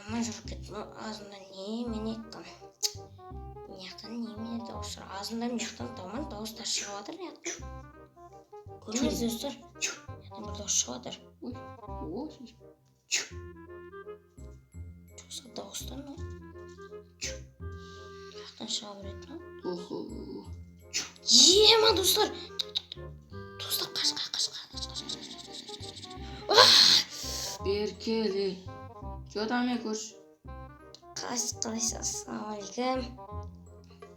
Ama жүріп кеттім. Ağzımда немене еттім. Мияқтан немене дауыстар. Ağzımда мияқтан таман дауыстар шығып жатыр. Көрмейсіз достар. Мияқтан бір дауыс шығып жатыр. Жоқса дауыстар ма? Мияқтан шыға береді ма? Ема достар. Достар қаш. Беркелі. Жодаме көрш. Қалайсыз? Ассалаумағалейкум.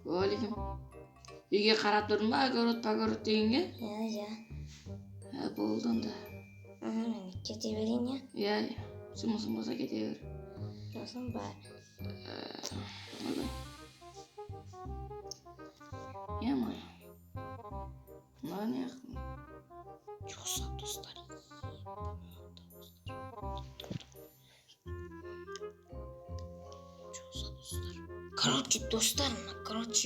Уағалейкум. Үйге қарап тұрдың ба, огород дегенге? Иә. Болды онда. Кете берейін, иә? Иә, жұмысың болса кете бер. Жұмысым бар. Ема. Мына не? Жоқса достар. Достар,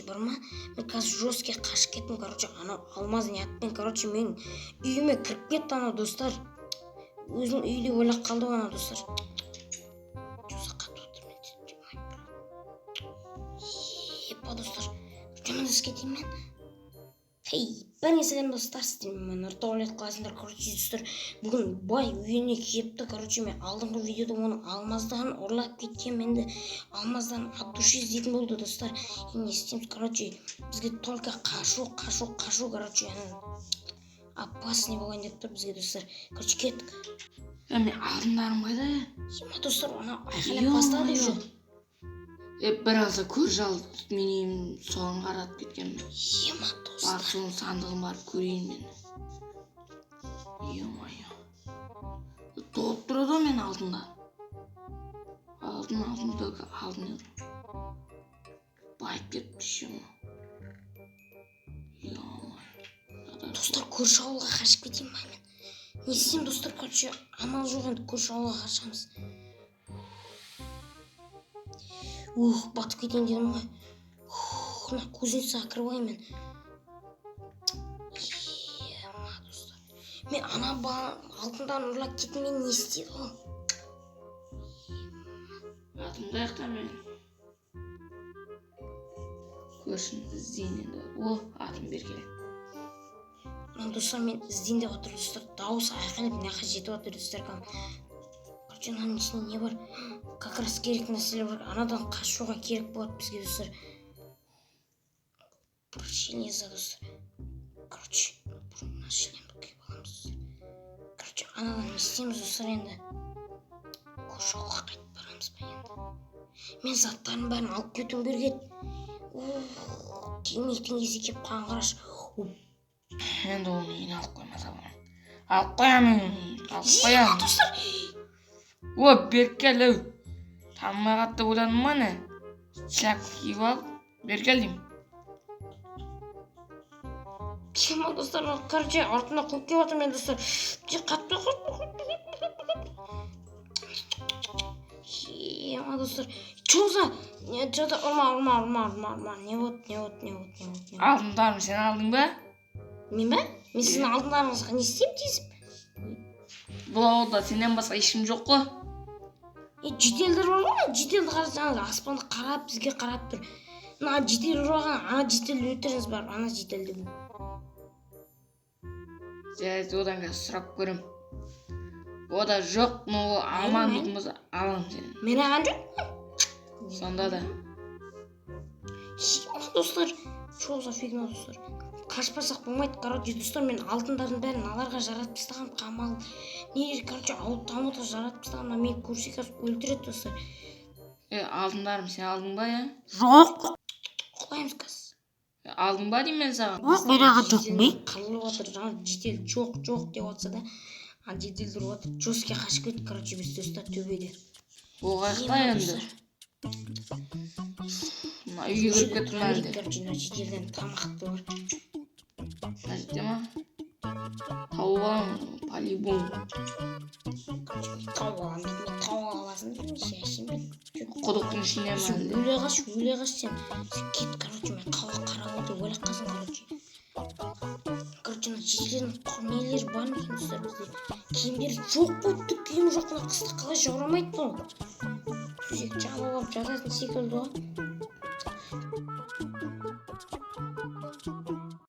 бар ма? Мен қазір жесткий қашып кеттім, анау алмаз ниятпен, мен үйіме кіріп кетті анау достар. Өзім үйде ойлап қалды анау достар. Жоқса қатып отыр мен. Епа достар, жамандас кетейін мен. Бір несілем достар істеймін мен. Нұртаулет қаласындар, достар. Бүгін бай үйіне кепті, мен алдыңғы видеода оның алмаздағын ұрлап кеткен, менді алмаздағын от души іздейтін болды достар. Не істейміз, бізге только қашу, опасный болған деп тұр бізге достар. Кеттік. Мен алдындарым қайда? Ема достар, оны айқайлап бастады уже. Бір алса көр жал менен соған қаратып кеткенмін. Ема достар. Бар соның сандығын барып көрейін мен. Толып тұрады мен алдында. Алдын. Байып кетіп түшем. Достар, көрші ауылға қашып кетейін ба мен? Не істеймін достар, амал жоқ енді көрші ауылға қашамыз. Батып кетейін дедім ғой. Кузница ақырбай мен. Ема достар. Мен ана алтындан ұрлап кеттім, мен не істейді ғой? Атымда аяқта мен. Көршін іздейін енді. Атым бергелі. Достар, мен іздейін деп отыр достар. Дауыс айқайлап мынақа жетіп отыр достар. Ананың ішінде не бар? Как раз керек нәрселер бар. Анадан қашуға керек болады бізге достар. Прощение за достар. Бұрынна шілемді күйіп аламыз достар. Анадан не істейміз достар енді? Көрші ауылға қайтып барамыз ба енді? Мен заттарын бәрін алып кетуім керек еді. Келмейтін кезде кеп қалған қараш. Енді оны үйіне алып қоймаса болам. Алып қоямын. Достар. Беркелі. Танымай қатты ойладың ба не? Шляпка киіп ал. Беркел деймін. Ема достар, артына қуып кеп отыр мен достар. Қатты. Ема достар. Чоза, ұрма. Не вот. Алдындарым сен алдың ба? Мен ба? Мен сіздің алдындарыңызға не істеймін дейсің? Бұл ауылда сенен басқа ешкім жоқ қой. Жителдер бар ғой, жителді қарасаңыз аспанды қарап, бізге қарап тұр. Жител ұрған, ана жителді өтеріңіз бар, ана жителді бұл. Жәз, одан қазір сұрап көрім. Ода жоқ, но аман дейтін болса алам сені. Мен аған жоқ? Сонда да. Достар, шоғыза фигна достар. Қашпасақ болмайды, достар, мен алтындардың бәрін аларға жаратып тастағам, қамал. Ауыл тамылға жаратып тастағам, мен көрсе қазір өлтіреді достар. Алтындарым сен алдың ба, я? Жоқ. Құлаймыз қазір. Алдың ба деймін мен саған? Мен аған жоқ, мен қалып отыр, жаңа жедел жоқ деп отса да, жедел тұрып отыр, жоске қашып кетті, біз достар төбеде. Оғайықта енді. Үйге кіріп кеттім әлде. Жеделден тамақты бар. Әжетте ма? Тауып алам, по-любому. Тауып алам, мен тауып аласың деймін, шешім бен. Құдықтың ішіне ма әлде? Өле қаш сен. Кет, мен қауға қарап алды, ойлап қалсың, жеделден нелер бар ма достар бізде? Киімдер жоқ қой, түк киім жоқ, қысты қалай жаурамайды бұл? Төсек жамылып жататын секілді ғой.